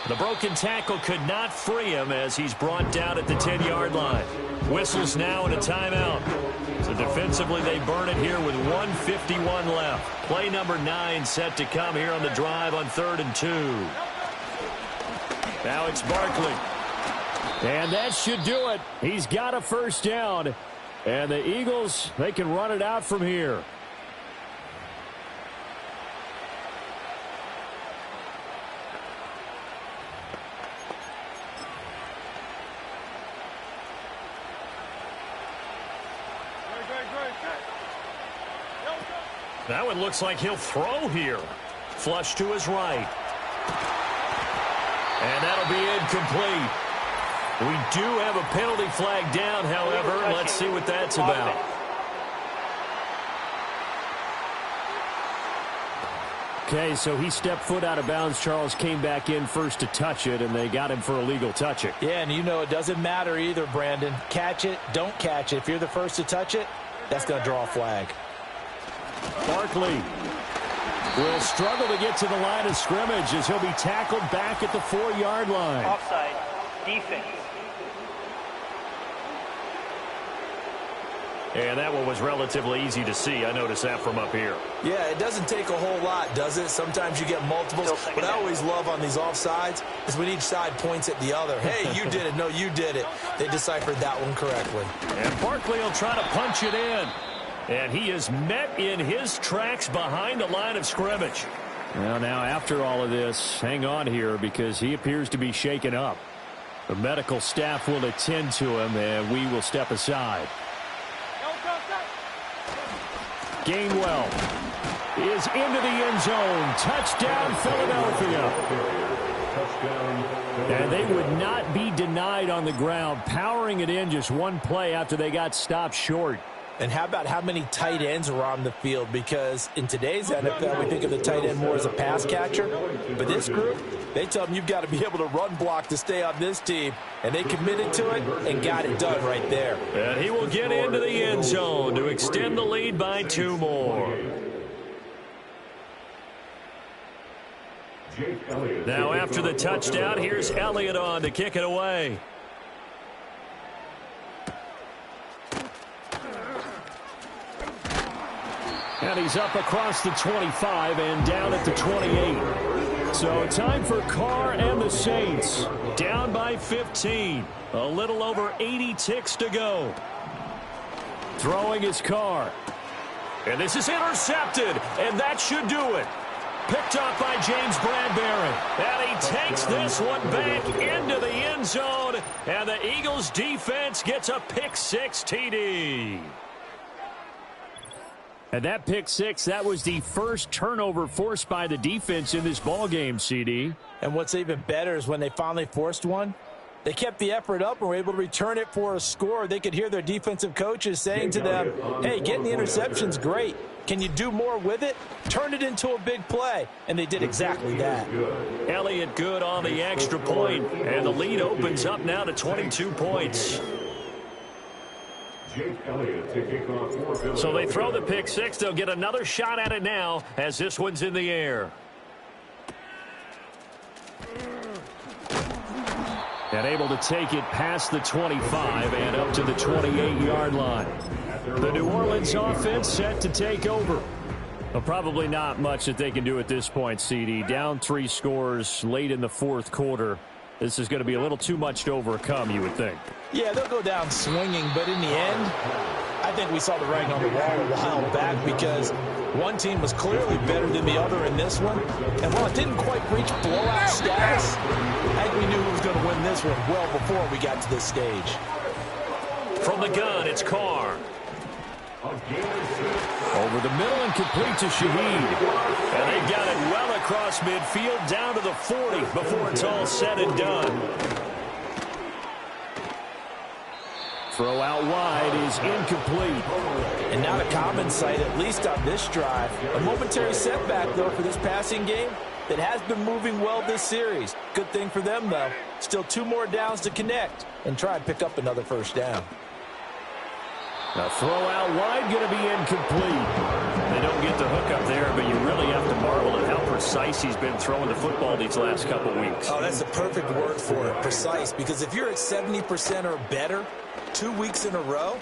The broken tackle could not free him as he's brought down at the 10-yard line. Whistles now and a timeout. So defensively they burn it here with 1:51 left. Play number 9 set to come here on the drive on 3rd and 2. Now it's Barkley. And that should do it. He's got a first down. And the Eagles, they can run it out from here. That one looks like he'll throw here. Flush to his right. And that'll be incomplete. We do have a penalty flag down, however. Let's see what that's about. Okay, so he stepped foot out of bounds. Charles came back in first to touch it, and they got him for a legal touching. Yeah, and you know it doesn't matter either, Brandon. Catch it, don't catch it. If you're the first to touch it, that's going to draw a flag. Barkley will struggle to get to the line of scrimmage as he'll be tackled back at the 4-yard line. Offside, defense. And that one was relatively easy to see. I noticed that from up here. Yeah, it doesn't take a whole lot, does it? Sometimes you get multiples. What I always love on these offsides is when each side points at the other. Hey, you did it. No, you did it. They deciphered that one correctly. And Barkley will try to punch it in. And he is met in his tracks behind the line of scrimmage. Well, now after all of this, hang on here because he appears to be shaken up. The medical staff will attend to him, and we will step aside. Gainwell is into the end zone. Touchdown, Philadelphia. And they would not be denied on the ground, powering it in just one play after they got stopped short. And how about how many tight ends are on the field? Because in today's NFL, we think of the tight end more as a pass catcher. But this group, they tell them you've got to be able to run block to stay on this team. And they committed to it and got it done right there. And he will get into the end zone to extend the lead by 2 more. Now after the touchdown, here's Elliott on to kick it away. And he's up across the 25 and down at the 28. So time for Carr and the Saints. Down by 15. A little over 80 ticks to go. Throwing his Carr. And this is intercepted. And that should do it. Picked up by James Bradbury. And he takes this one back into the end zone. And the Eagles defense gets a pick-6 TD. And that pick 6, that was the first turnover forced by the defense in this ballgame, CD. And what's even better is when they finally forced one, they kept the effort up and were able to return it for a score. They could hear their defensive coaches saying to them, hey, getting the interception's great. Can you do more with it? Turn it into a big play. And they did exactly that. Elliott good on the extra point, and the lead opens up now to 22 points. So they throw the pick 6. They'll get another shot at it now as this one's in the air. And able to take it past the 25 and up to the 28-yard line. The New Orleans offense set to take over. Well, probably not much that they can do at this point, CD. Down 3 scores late in the 4th quarter. This is going to be a little too much to overcome, you would think. Yeah, they'll go down swinging, but in the end, I think we saw the writing on the wall a while back because one team was clearly better than the other in this one. And while it didn't quite reach blowout status, I think we knew who was going to win this one well before we got to this stage. From the gun, it's Carr. Over the middle and complete to Shaheed. And they got it well across midfield down to the 40 before it's all said and done. Throw out wide is incomplete. And not a common sight, at least on this drive. A momentary setback, though, for this passing game that has been moving well this series. Good thing for them, though. Still 2 more downs to connect and try and pick up another first down. A throw out wide going to be incomplete. They don't get the hook up there, but you really have to marvel at how precise he's been throwing the football these last couple weeks. Oh, that's the perfect word for it, precise, because if you're at 70% or better 2 weeks in a row,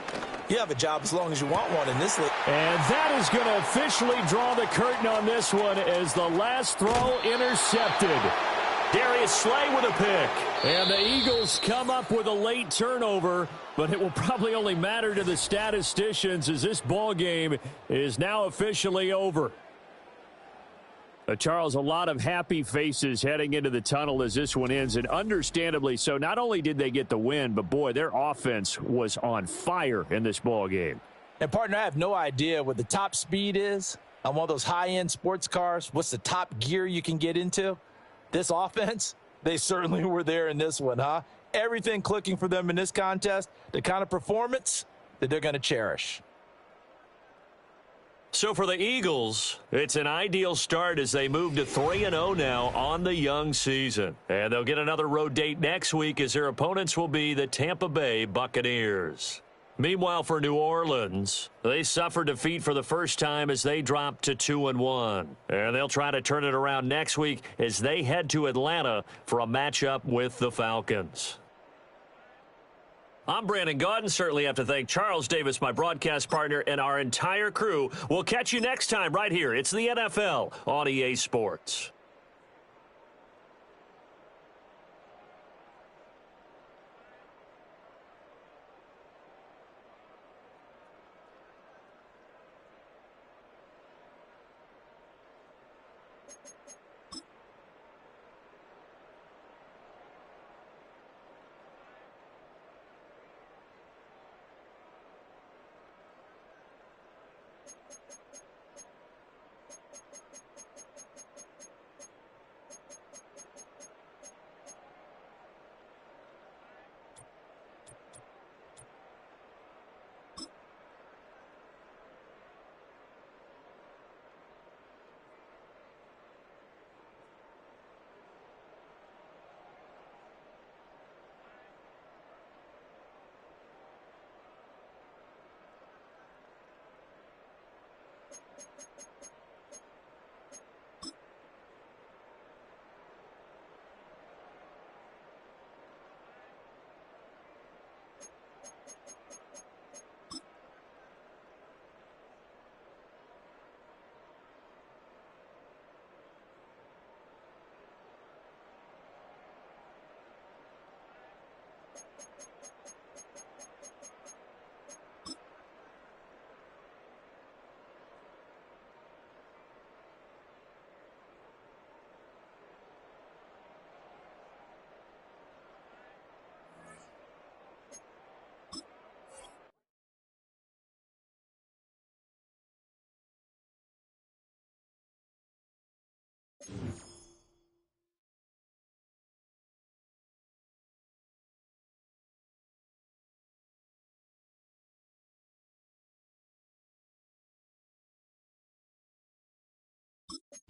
you have a job as long as you want one in this league. And that is going to officially draw the curtain on this one as the last throw intercepted. Darius Slay with a pick. And the Eagles come up with a late turnover, but it will probably only matter to the statisticians as this ball game is now officially over. Charles, a lot of happy faces heading into the tunnel as this one ends, and understandably so. Not only did they get the win, but, boy, their offense was on fire in this ball game. And, partner, I have no idea what the top speed is on one of those high-end sports cars. What's the top gear you can get into? This offense, they certainly were there in this one, huh? Everything clicking for them in this contest, the kind of performance that they're going to cherish. So for the Eagles, it's an ideal start as they move to 3-0 now on the young season. And they'll get another road date next week as their opponents will be the Tampa Bay Buccaneers. Meanwhile, for New Orleans, they suffered defeat for the first time as they dropped to 2-1. And they'll try to turn it around next week as they head to Atlanta for a matchup with the Falcons. I'm Brandon Gaudin. Certainly have to thank Charles Davis, my broadcast partner, and our entire crew. We'll catch you next time right here. It's the NFL on EA Sports.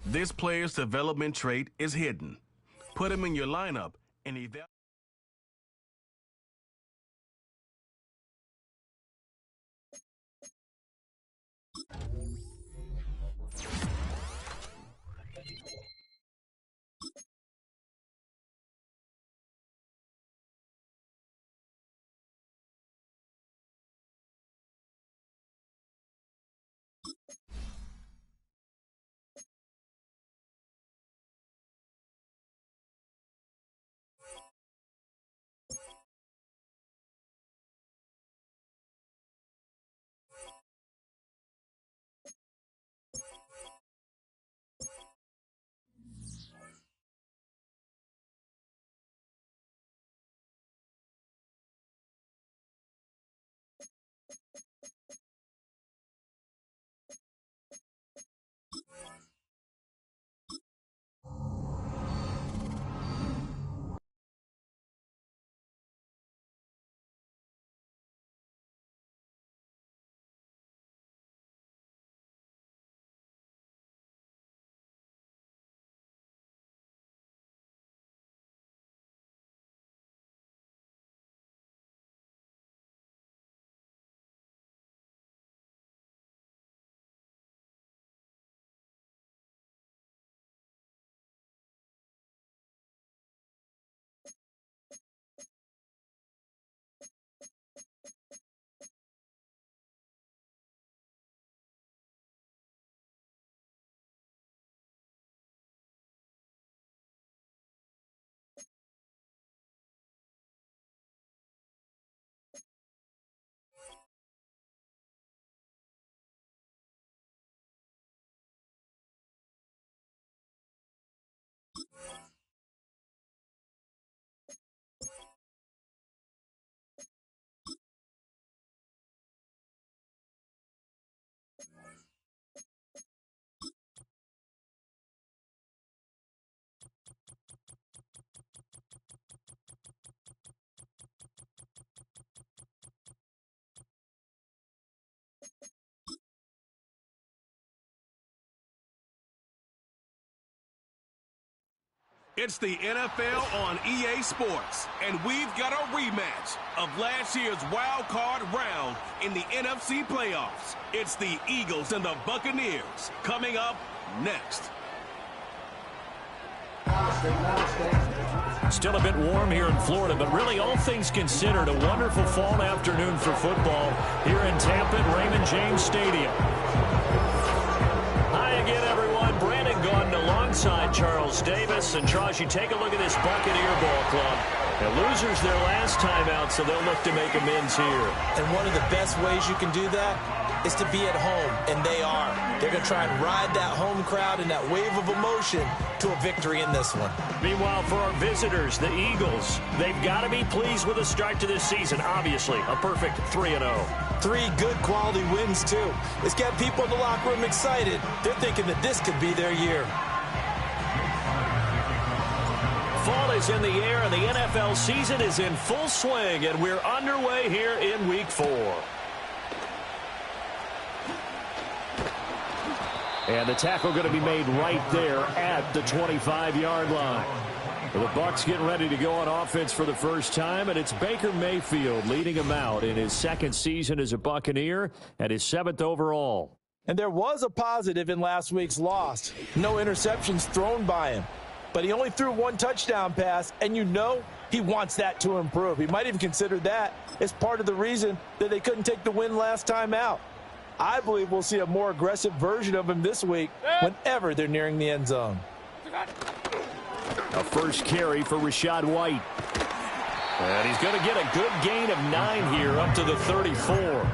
This player's development trait is hidden. Put him in your lineup and evaluate. It's the NFL on EA Sports, and we've got a rematch of last year's wild card round in the NFC playoffs. It's the Eagles and the Buccaneers coming up next. Still a bit warm here in Florida, but really all things considered, a wonderful fall afternoon for football here in Tampa at Raymond James Stadium. Hi again, everyone. Brandon Gaudin alongside Charles Davis. And Charles, you take a look at this Buccaneer ball club. The losers their last time out, so they'll look to make amends here. And one of the best ways you can do that is to be at home, and they are. They're going to try and ride that home crowd and that wave of emotion to a victory in this one. Meanwhile, for our visitors, the Eagles, they've got to be pleased with the start to this season. Obviously, a perfect 3-0. 3 good quality wins, too. It's got people in the locker room excited. They're thinking that this could be their year. Fall is in the air, and the NFL season is in full swing, and we're underway here in Week 4. And the tackle going to be made right there at the 25-yard line. The Bucs getting ready to go on offense for the first time, and it's Baker Mayfield leading him out in his second season as a Buccaneer and his 7th overall. And there was a positive in last week's loss. No interceptions thrown by him. But he only threw 1 touchdown pass, and you know he wants that to improve. He might even consider that as part of the reason that they couldn't take the win last time out. I believe we'll see a more aggressive version of him this week whenever they're nearing the end zone. A first carry for Rachaad White. And he's going to get a good gain of 9 here up to the 34.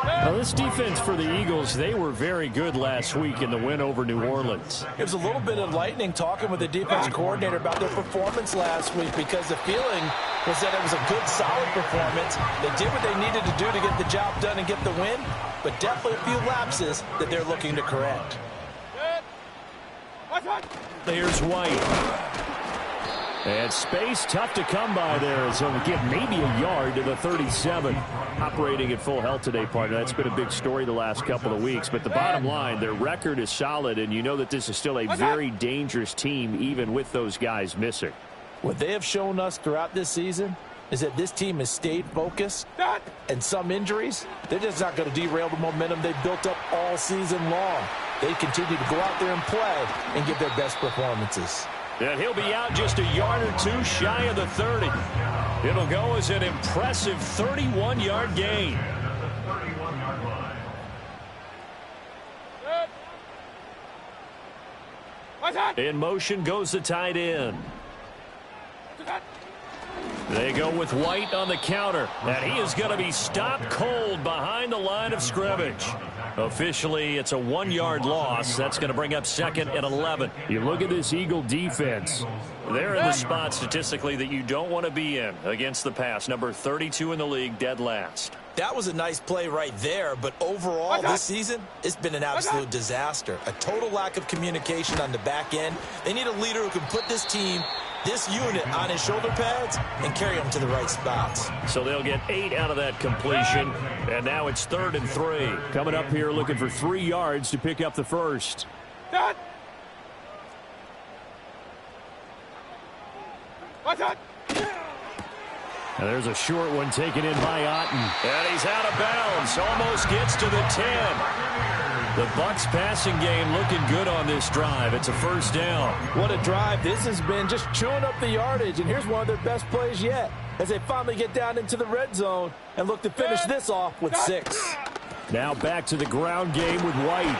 Now, this defense for the Eagles, they were very good last week in the win over New Orleans. It was a little bit enlightening talking with the defense coordinator about their performance last week, because the feeling was that it was a good, solid performance. They did what they needed to do to get the job done and get the win, but definitely a few lapses that they're looking to correct. There's White. And space tough to come by there. So we get maybe a yard to the 37. Operating at full health today, partner. That's been a big story the last couple of weeks. But the bottom line, their record is solid, and you know that this is still a very dangerous team, even with those guys missing. What they have shown us throughout this season is that this team has stayed focused, and some injuries, they're just not going to derail the momentum they've built up all season long. They continue to go out there and play and give their best performances. And he'll be out just a yard or 2 shy of the 30. It'll go as an impressive 31-yard gain. In motion goes the tight end. They go with White on the counter, and he is going to be stopped cold behind the line of scrimmage. Officially, it's a 1-yard loss. That's going to bring up 2nd and 11. You look at this Eagle defense. They're in the spot statistically that you don't want to be in against the pass. Number 32 in the league, dead last. That was a nice play right there, but overall this season, it's been an absolute disaster. A total lack of communication on the back end. They need a leader who can put this team, this unit, on his shoulder pads and carry them to the right spots. So they'll get 8 out of that completion, and now it's 3rd and 3. Coming up here looking for 3 yards to pick up the first. And there's a short one taken in by Otten. And he's out of bounds. Almost gets to the 10. The Bucs passing game looking good on this drive. It's a first down. What a drive this has been, just chewing up the yardage. And here's one of their best plays yet as they finally get down into the red zone and look to finish this off with 6. Now back to the ground game with White.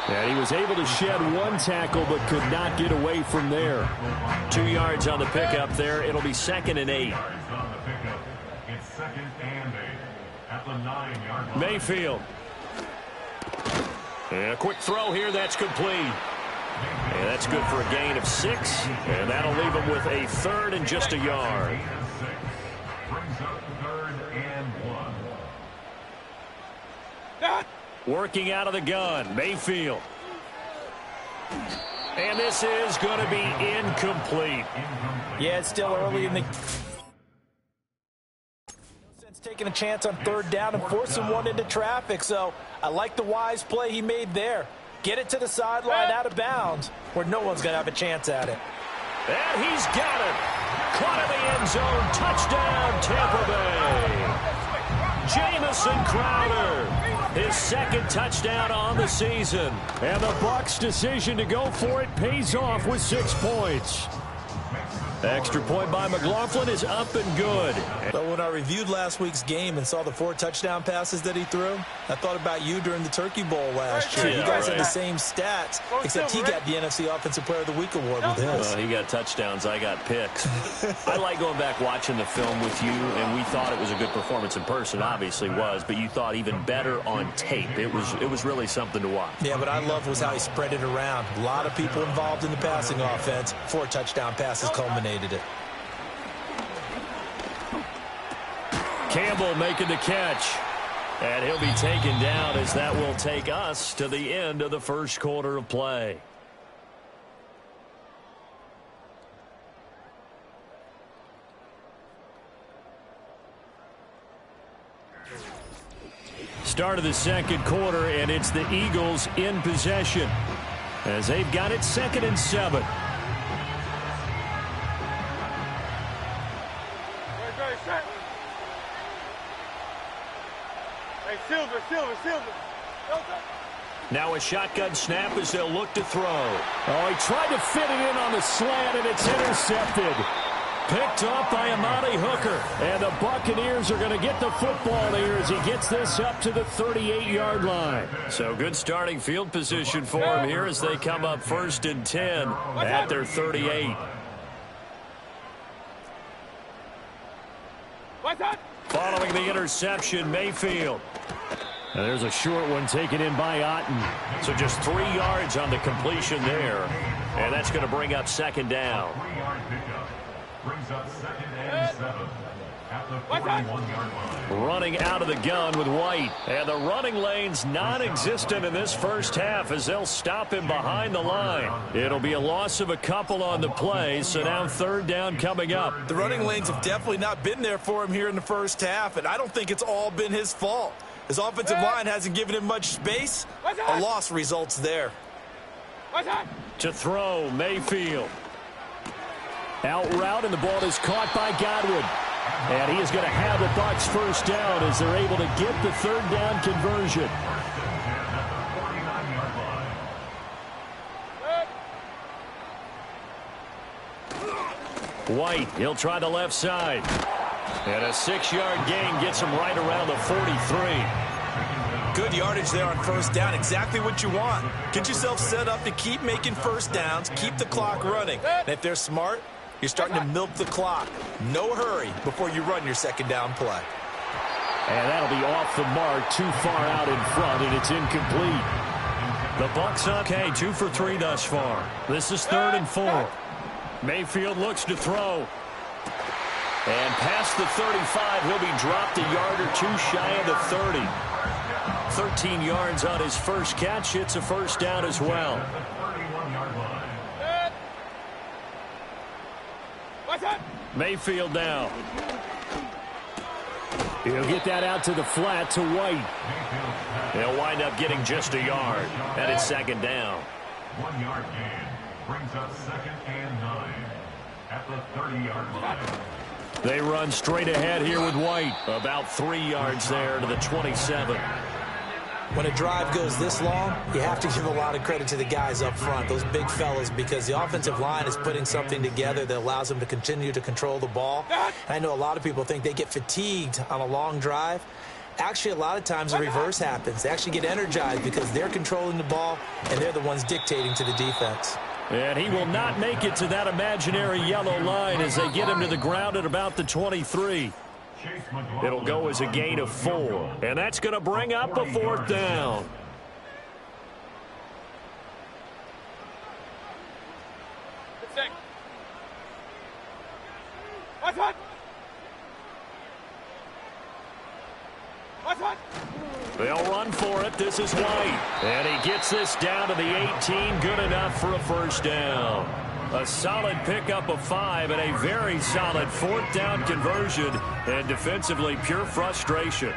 And he was able to shed 1 tackle but could not get away from there. 2 yards on the pickup there. It'll be 2nd and 8. Mayfield. And a quick throw here. That's complete. And that's good for a gain of 6. And that'll leave him with a 3rd and just a yard. Working out of the gun, Mayfield. And this is going to be incomplete. Yeah, it's still early in the... taking a chance on 3rd down and forcing one into traffic, so I like the wise play he made there. Get it to the sideline out of bounds where no one's going to have a chance at it. And he's got it. Caught in the end zone. Touchdown, Tampa Bay. Jamison Crowder, his second touchdown on the season. And the Bucs' decision to go for it pays off with 6 points. Extra point by McLaughlin is up and good. But when I reviewed last week's game and saw the 4 touchdown passes that he threw, I thought about you during the Turkey Bowl last year. Yeah, you guys right. had the same stats, except he got the NFC Offensive Player of the Week award with his. Well, he got touchdowns. I got picks. I like going back watching the film with you, and we thought it was a good performance in person. Obviously was, but you thought even better on tape. It was really something to watch. Yeah, but I love was how he spread it around. A lot of people involved in the passing offense. 4 touchdown passes culminated it. Campbell making the catch. And he'll be taken down as that will take us to the end of the first quarter of play. Start of the second quarter, and it's the Eagles in possession as they've got it 2nd and 7. Now a shotgun snap as they'll look to throw. Oh, he tried to fit it in on the slant, and it's intercepted. Picked up by Amani Hooker. And the Buccaneers are going to get the football here as he gets this up to the 38-yard line. So good starting field position for him here as they come up 1st and 10 at their 38. Following the interception, Mayfield. And there's a short one taken in by Otten. So just 3 yards on the completion there. And that's going to bring up 2nd down. Brings up 2nd and 7 at the 41-yard line. Running out of the gun with White. And the running lane's non-existent in this first half as they'll stop him behind the line. It'll be a loss of a couple on the play, so now 3rd down coming up. The running lanes have definitely not been there for him here in the first half, and I don't think it's all been his fault. His offensive line hasn't given him much space. A loss results there. To throw, Mayfield. Out route, and the ball is caught by Godwin. And he is going to have the Bucs first down as they're able to get the 3rd down conversion. White, he'll try the left side. And a 6-yard gain gets him right around the 43. Good yardage there on 1st down. Exactly what you want. Get yourself set up to keep making 1st downs, keep the clock running. And if they're smart, you're starting to milk the clock. No hurry before you run your 2nd down play. And that'll be off the mark, too far out in front, and it's incomplete. The Bucs okay, 2 for 3 thus far. This is 3rd and 4. Mayfield looks to throw. And past the 35, he'll be dropped a yard or 2 shy of the 30. 13 yards on his first catch. It's a 1st down as well. Mayfield now. He'll get that out to the flat to White. He'll wind up getting just a yard. And it's 2nd down. 1-yard gain brings up 2nd and 9 at the 30-yard line. They run straight ahead here with White. About 3 yards there to the 27. When a drive goes this long, you have to give a lot of credit to the guys up front, those big fellas, because the offensive line is putting something together that allows them to continue to control the ball. I know a lot of people think they get fatigued on a long drive. Actually, a lot of times the reverse happens. They actually get energized because they're controlling the ball, and they're the ones dictating to the defense. And he will not make it to that imaginary yellow line as they get him to the ground at about the 23. It'll go as a gain of 4. And that's going to bring up a 4th down. They'll run for it. This is White. And he gets this down to the 18. Good enough for a 1st down. A solid pickup of 5 and a very solid 4th down conversion. And defensively, pure frustration.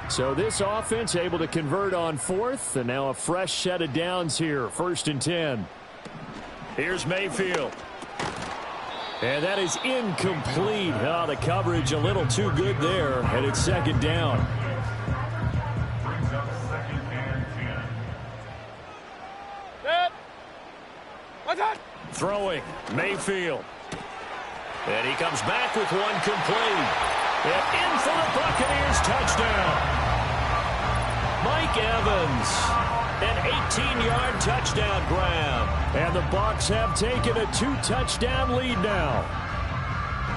So this offense able to convert on 4th, and now a fresh set of downs here. 1st and 10. Here's Mayfield. And that is incomplete. Oh, the coverage a little too good there, and it's second down. Brings up second and 10. Throwing, Mayfield. And he comes back with one complete. And in for the Buccaneers touchdown. Mike Evans, an 18-yard touchdown grab. And the Bucs have taken a 2-touchdown lead now.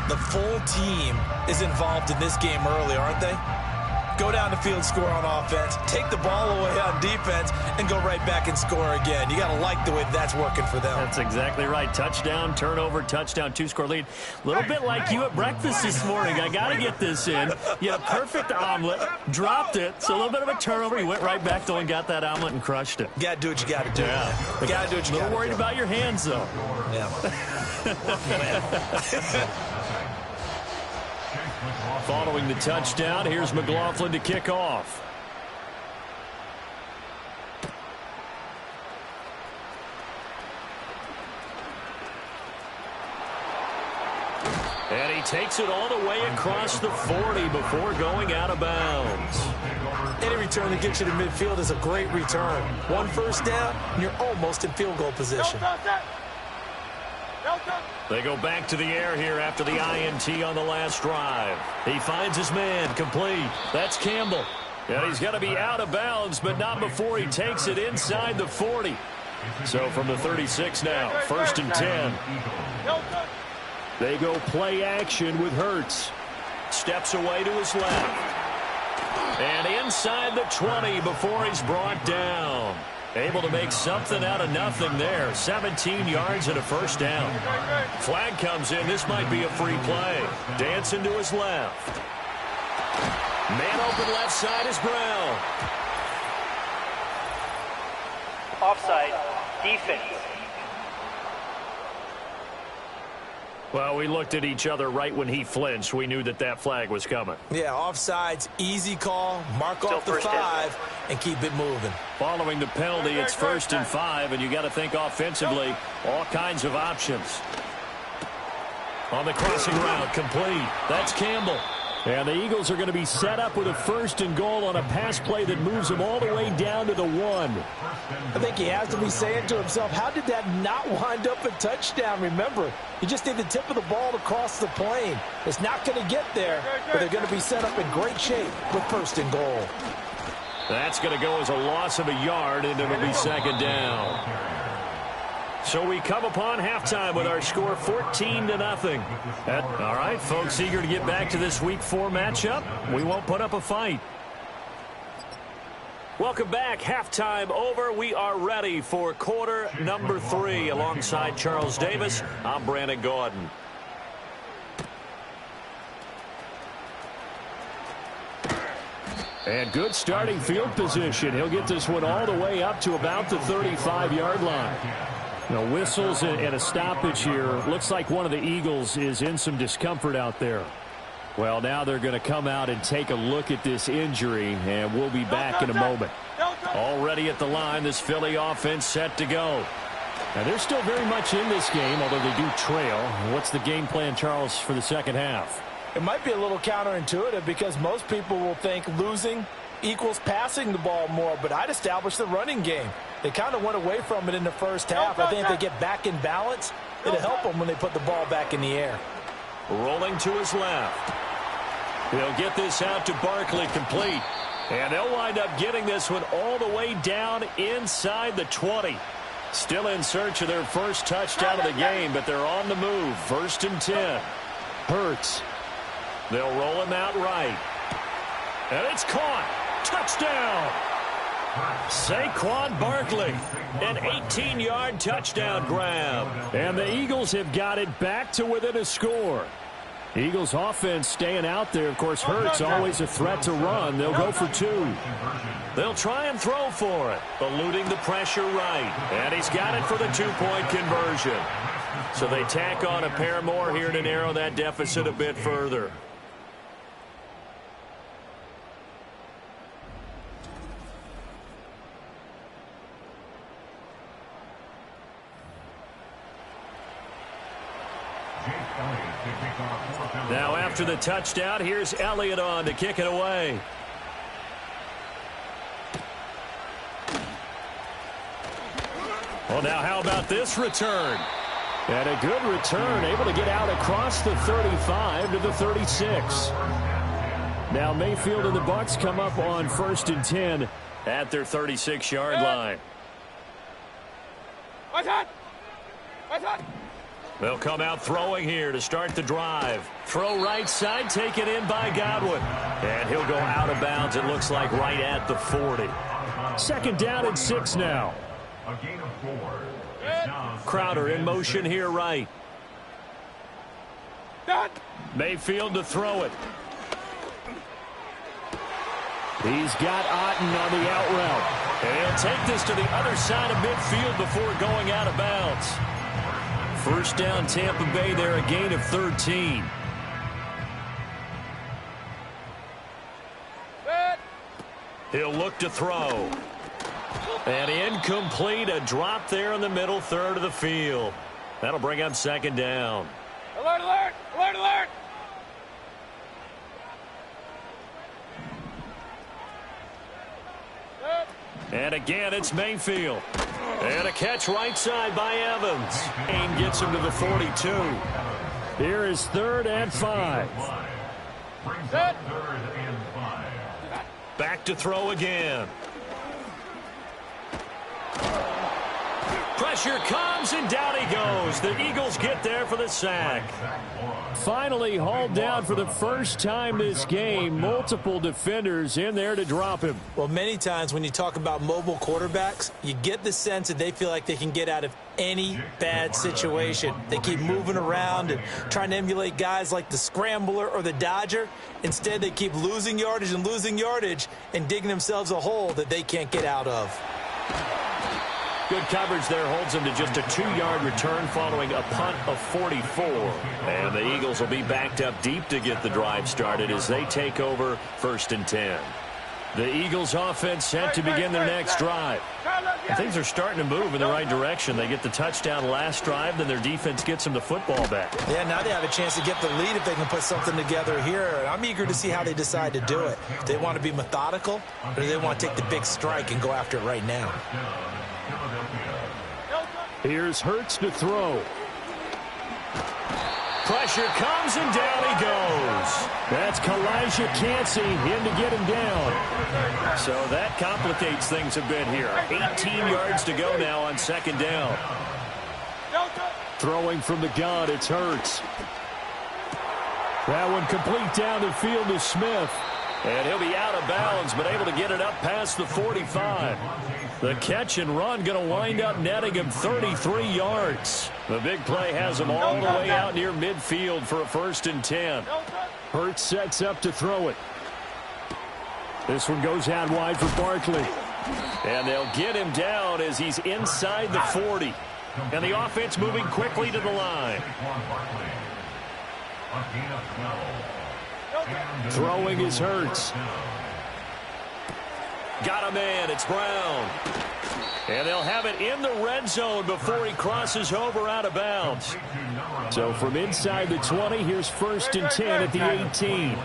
The full team is involved in this game early, aren't they? Go down the field, score on offense, take the ball away on defense, and go right back and score again. You got to like the way that's working for them. That's exactly right. Touchdown, turnover, touchdown, 2-score lead. A little bit like you at breakfast this morning. I got to get this in. You had a perfect omelet, dropped it, so a little bit of a turnover. You went right back, though, and got that omelet and crushed it. You got to do what you got to do. Yeah. You got to do what you got to do. A little worried about your hands, though. Yeah. Following the touchdown, here's McLaughlin to kick off. And he takes it all the way across the 40 before going out of bounds. Any return that gets you to midfield is a great return. One first down, and you're almost in field goal position. They go back to the air here after the INT on the last drive. He finds his man, complete. That's Campbell. And he's going to be out of bounds, but not before he takes it inside the 40. So from the 36 now, 1st and 10. They go play action with Hurts. Steps away to his left. And inside the 20 before he's brought down. Able to make something out of nothing there. 17 yards and a first down. Flag comes in. This might be a free play. Dancing to his left. Man open left side is Brown. Offside. Defense. Well, we looked at each other right when he flinched. We knew that that flag was coming. Yeah, offsides, easy call, mark off the 5, and keep it moving. Following the penalty, it's 1st and 5, and you got to think offensively, all kinds of options. On the crossing route, complete. That's Campbell. And the Eagles are going to be set up with a 1st and goal on a pass play that moves them all the way down to the 1. I think he has to be saying to himself, how did that not wind up a touchdown? Remember, you just need the tip of the ball to cross the plane. It's not going to get there, but they're going to be set up in great shape with 1st and goal. That's going to go as a loss of a yard, and it'll be 2nd down. So we come upon halftime with our score 14-0. All right, folks, eager to get back to this Week 4 matchup. We won't put up a fight. Welcome back. Halftime over. We are ready for quarter number 3. Alongside Charles Davis, I'm Brandon Gordon. And good starting field position. He'll get this one all the way up to about the 35-yard line. Whistles and a stoppage here. Looks like one of the Eagles is in some discomfort out there. Well, now they're going to come out and take a look at this injury, and we'll be back in a moment. Already at the line, this Philly offense set to go. Now, they're still very much in this game, although they do trail. What's the game plan, Charles, for the second half? It might be a little counterintuitive because most people will think losing equals passing the ball more, but I'd establish the running game. They kind of went away from it in the first half. I think if they get back in balance, it'll help them when they put the ball back in the air. Rolling to his left. He'll get this out to Barkley, complete. And they'll wind up getting this one all the way down inside the 20. Still in search of their first touchdown of the game, but they're on the move. 1st and 10. Hurts. They'll roll him out right. And it's caught. Touchdown. Saquon Barkley, an 18-yard touchdown grab. And the Eagles have got it back to within a score. Eagles offense staying out there. Of course, Hurts always a threat to run. They'll go for 2. They'll try and throw for it, eluding the pressure right. And he's got it for the 2-point conversion. So they tack on a pair more here to narrow that deficit a bit further. Now after the touchdown, here's Elliott on to kick it away. Well, now how about this return? And a good return, able to get out across the 35 to the 36. Now Mayfield and the Bucs come up on 1st and 10 at their 36-yard line. They'll come out throwing here to start the drive. Throw right side, taken in by Godwin. And he'll go out of bounds, it looks like, right at the 40. 2nd down and 6 now. A gain of 4. Crowder in motion here right. Mayfield to throw it. He's got Otten on the out route. And he'll take this to the other side of midfield before going out of bounds. 1st down Tampa Bay there, a gain of 13. He'll look to throw. And incomplete, a drop there in the middle third of the field. That'll bring up 2nd down. Alert, alert, alert, alert. And again, it's Mayfield. And a catch right side by Evans. And gets him to the 42. Here is 3rd and 5. Brings up 3rd and 5. Back to throw again. Pressure comes, and down he goes. The Eagles get there for the sack. Finally hauled down for the first time this game. Multiple defenders in there to drop him. Well, many times when you talk about mobile quarterbacks, you get the sense that they feel like they can get out of any bad situation. They keep moving around and trying to emulate guys like the Scrambler or the Dodger. Instead, they keep losing yardage and digging themselves a hole that they can't get out of. Good coverage there holds him to just a 2-yard return following a punt of 44. And the Eagles will be backed up deep to get the drive started as they take over 1st and 10. The Eagles offense set to begin their next drive. And things are starting to move in the right direction. They get the touchdown last drive, then their defense gets them the football back. Yeah, now they have a chance to get the lead if they can put something together here. I'm eager to see how they decide to do it. Do they want to be methodical, or do they want to take the big strike and go after it right now? Here's Hurts to throw. Pressure comes, and down he goes. That's Kalijah Cansey in to get him down. So that complicates things a bit here. 18 yards to go now on 2nd down. Throwing from the gun, it's Hurts. That one complete down the field to Smith. And he'll be out of bounds, but able to get it up past the 45. The catch and run going to wind up netting him 33 yards. The big play has him all the way out near midfield for a 1st and 10. Hurts sets up to throw it. This one goes out wide for Barkley. And they'll get him down as he's inside the 40. And the offense moving quickly to the line. Throwing is Hurts. Got a man. It's Brown. And they'll have it in the red zone before he crosses over out of bounds. So from inside the 20, here's 1st and 10 at the 18.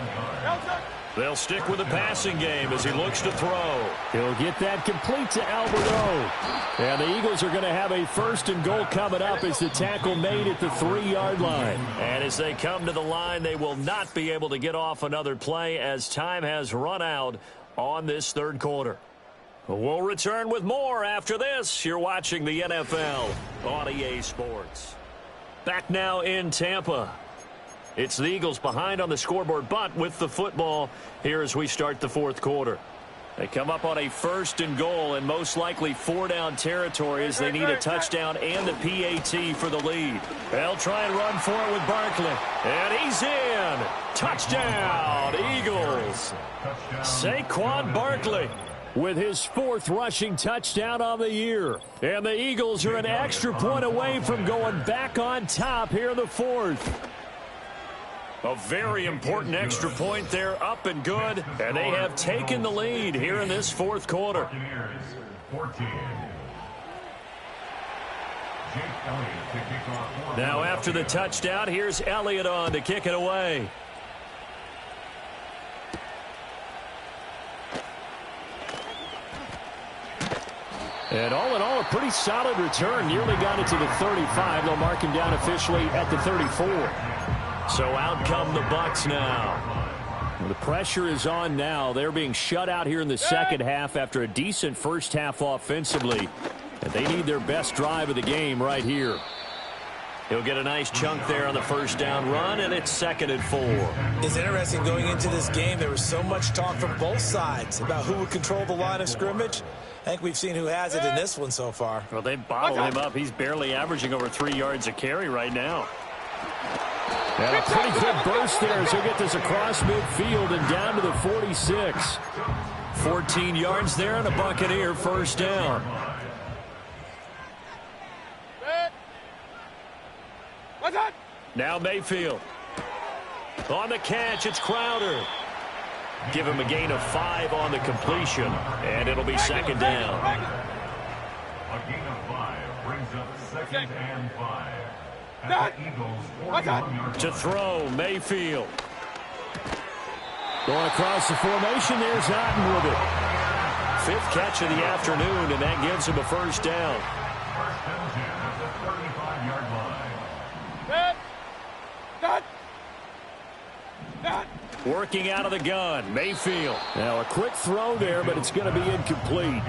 They'll stick with the passing game as he looks to throw. He'll get that complete to Alberto. And the Eagles are going to have a 1st and goal coming up as the tackle made at the 3-yard line. And as they come to the line, they will not be able to get off another play as time has run out on this 3rd quarter. We'll return with more after this. You're watching the NFL on EA Sports. Back now in Tampa. It's the Eagles behind on the scoreboard, but with the football here as we start the 4th quarter. They come up on a 1st and goal and most likely 4-down territory as they need a touchdown and a PAT for the lead. They'll try and run for it with Barkley. And he's in. Touchdown, Eagles. Saquon Barkley with his 4th rushing touchdown on the year. And the Eagles are an extra point away from going back on top here in the 4th. A very important extra point there, up and good. And they have taken the lead here in this 4th quarter. Now after the touchdown, here's Elliott on to kick it away. And all in all, a pretty solid return. Nearly got it to the 35. They'll mark him down officially at the 34. So out come the Bucs now. Well, the pressure is on now. They're being shut out here in the second half after a decent first half offensively. And they need their best drive of the game right here. He'll get a nice chunk there on the first down run, and it's 2nd and 4. It's interesting going into this game. There was so much talk from both sides about who would control the line of scrimmage. I think we've seen who has it in this one so far. Well, they bottled him up. He's barely averaging over 3 yards a carry right now. And a pretty good burst there as he'll get this across midfield and down to the 46. 14 yards there and a Buccaneer first down. Now Mayfield. On the catch, it's Crowder. Give him a gain of 5 on the completion, and it'll be 2nd down. A gain of 5 brings up 2nd and 5. At the Eagles' 41-yard To throw, Mayfield. Going across the formation, there's Otten with it. 5th catch of the afternoon, and that gives him a first down. First and 10 at the 35-yard line. Working out of the gun, Mayfield. Now a quick throw there, but it's going to be incomplete.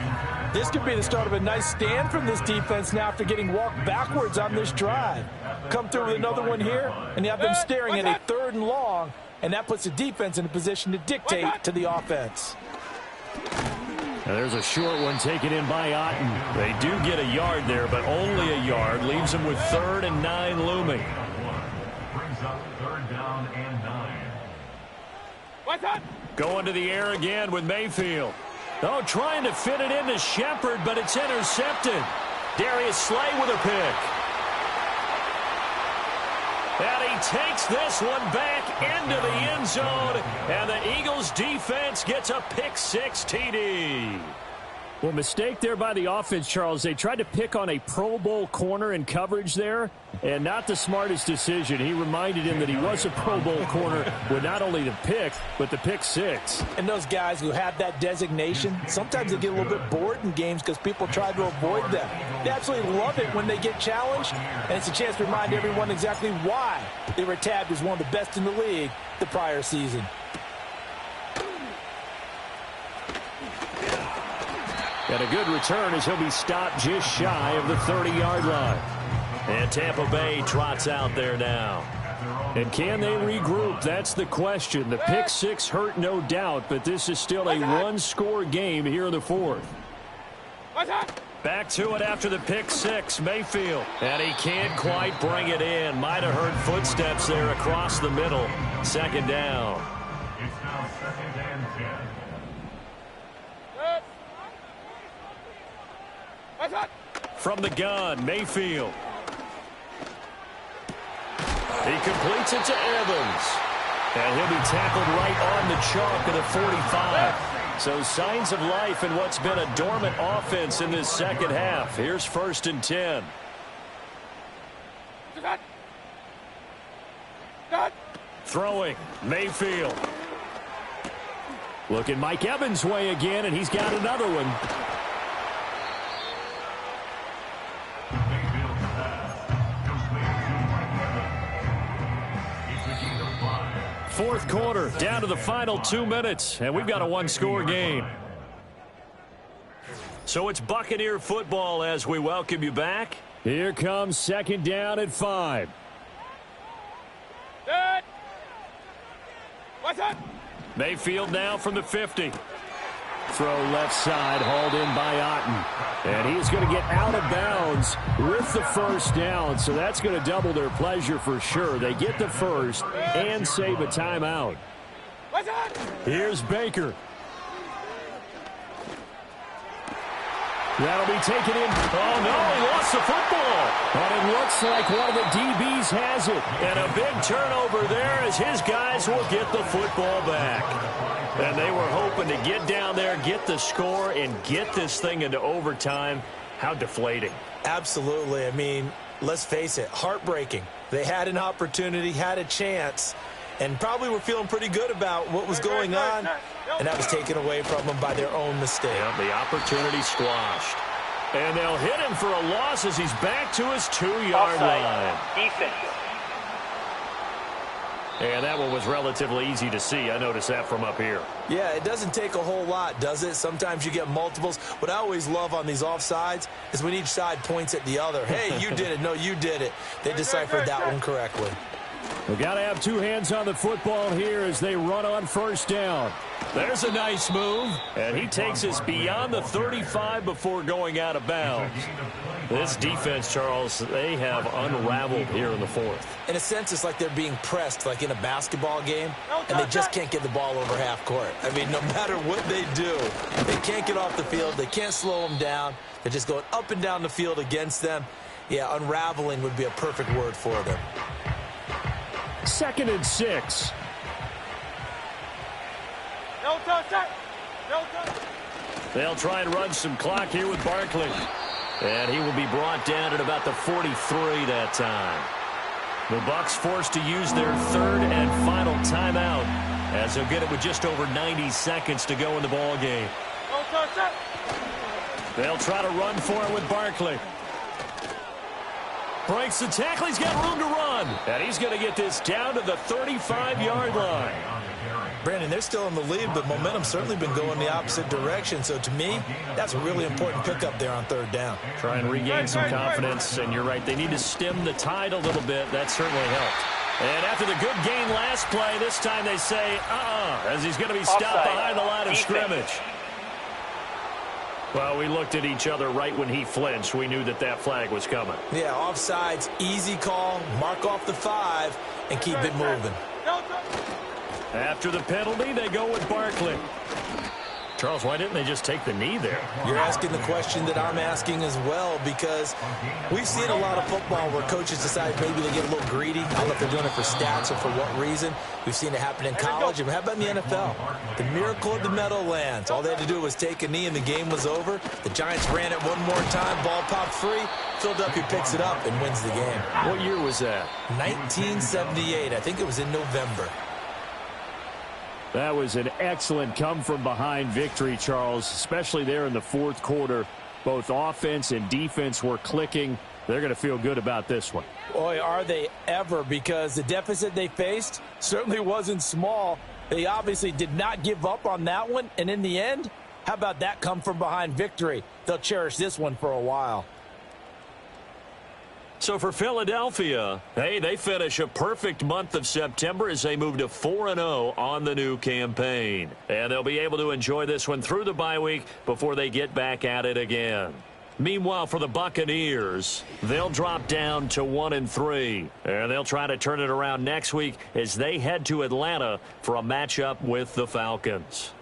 This could be the start of a nice stand from this defense now after getting walked backwards on this drive. Come through with another one here, and you have them staring at a 3rd and long, and that puts the defense in a position to dictate to the offense. Now there's a short one taken in by Otten. They do get a yard there, but only a yard. Leaves them with 3rd and 9 looming. Brings up 3rd down and 9. Going to the air again with Mayfield. Oh, trying to fit it into Shepard, but it's intercepted. Darius Slay with a pick. And he takes this one back into the end zone, and the Eagles defense gets a pick-6 TD. Well, mistake there by the offense, Charles. They tried to pick on a Pro Bowl corner in coverage there, and not the smartest decision. He reminded him that he was a Pro Bowl corner with not only the pick, but the pick-6. And those guys who have that designation, sometimes they get a little bit bored in games because people try to avoid them. They absolutely love it when they get challenged, and it's a chance to remind everyone exactly why they were tabbed as one of the best in the league the prior season. And a good return as he'll be stopped just shy of the 30-yard line. And Tampa Bay trots out there now. And can they regroup? That's the question. The pick-6 hurt, no doubt, but this is still a one-score game here in the 4th. Back to it after the pick-6, Mayfield. And he can't quite bring it in. Might have heard footsteps there across the middle. 2nd down. It's now 2nd and 10. From the gun, Mayfield. He completes it to Evans. And he'll be tackled right on the chalk of the 45. So signs of life in what's been a dormant offense in this second half. Here's 1st and 10. Throwing, Mayfield. Looking Mike Evans' way again, and he's got another one. Fourth quarter, down to the final 2 minutes, and we've got a one-score game. So it's Buccaneer football as we welcome you back. Here comes 2nd down at 5. Mayfield now from the 50. Throw left side, hauled in by Otten. And he's going to get out of bounds with the first down, so that's going to double their pleasure for sure. They get the first and save a timeout. Here's Baker. That'll be taken in. Oh, no, he lost the football. But it looks like one of the DBs has it. And a big turnover there as his guys will get the football back. And they were hoping to get down there, get the score, and get this thing into overtime. How deflating. Absolutely. I mean, let's face it, heartbreaking. They had an opportunity, had a chance, and probably were feeling pretty good about what was going on, and that was taken away from them by their own mistake. Yeah, the opportunity squashed. And they'll hit him for a loss as he's back to his 2-yard line. Defense. And that one was relatively easy to see. I noticed that from up here. Yeah, it doesn't take a whole lot, does it? Sometimes you get multiples. What I always love on these offsides is when each side points at the other. Hey, you did it. No, you did it. They deciphered that one correctly. We've got to have two hands on the football here as they run on first down. There's a nice move. And he takes us beyond the 35 before going out of bounds. This defense, Charles, they have unraveled here in the fourth. In a sense, it's like they're being pressed, like in a basketball game, and they just can't get the ball over half court. I mean, no matter what they do, they can't get off the field. They can't slow them down. They're just going up and down the field against them. Yeah, unraveling would be a perfect word for them. 2nd and 6. No touch. No touch. They'll try and run some clock here with Barkley. And he will be brought down at about the 43 that time. The Bucs forced to use their third and final timeout as they'll get it with just over 90 seconds to go in the ball game. No touch. They'll try to run for it with Barkley. Breaks the tackle. He's got room to run. And he's going to get this down to the 35-yard line. Brandon, they're still in the lead, but momentum's certainly been going the opposite direction. So to me, that's a really important pickup there on third down. Try and regain some confidence. And you're right, they need to stem the tide a little bit. That certainly helped. And after the good gain last play, this time they say, as he's going to be stopped Offside. behind the line of Defense. scrimmage. Well, we looked at each other right when he flinched. We knew that that flag was coming. Yeah, offsides, easy call, mark off the 5, and keep it moving. No touch. After the penalty, they go with Barkley. Charles, why didn't they just take the knee there? You're asking the question that I'm asking as well, because we've seen a lot of football where coaches decide maybe they get a little greedy. I don't know if they're doing it for stats or for what reason. We've seen it happen in college. And how about in the NFL? The miracle of the Meadowlands. All they had to do was take a knee and the game was over. The Giants ran it one more time. Ball popped free. Philadelphia picks it up and wins the game. What year was that? 1978. I think it was in November. That was an excellent come-from-behind victory, Charles, especially there in the fourth quarter. Both offense and defense were clicking. They're going to feel good about this one. Boy, are they ever, because the deficit they faced certainly wasn't small. They obviously did not give up on that one, and in the end, how about that come-from-behind victory? They'll cherish this one for a while. So for Philadelphia, hey, they finish a perfect month of September as they move to 4-0 on the new campaign. And they'll be able to enjoy this one through the bye week before they get back at it again. Meanwhile, for the Buccaneers, they'll drop down to 1-3. And they'll try to turn it around next week as they head to Atlanta for a matchup with the Falcons.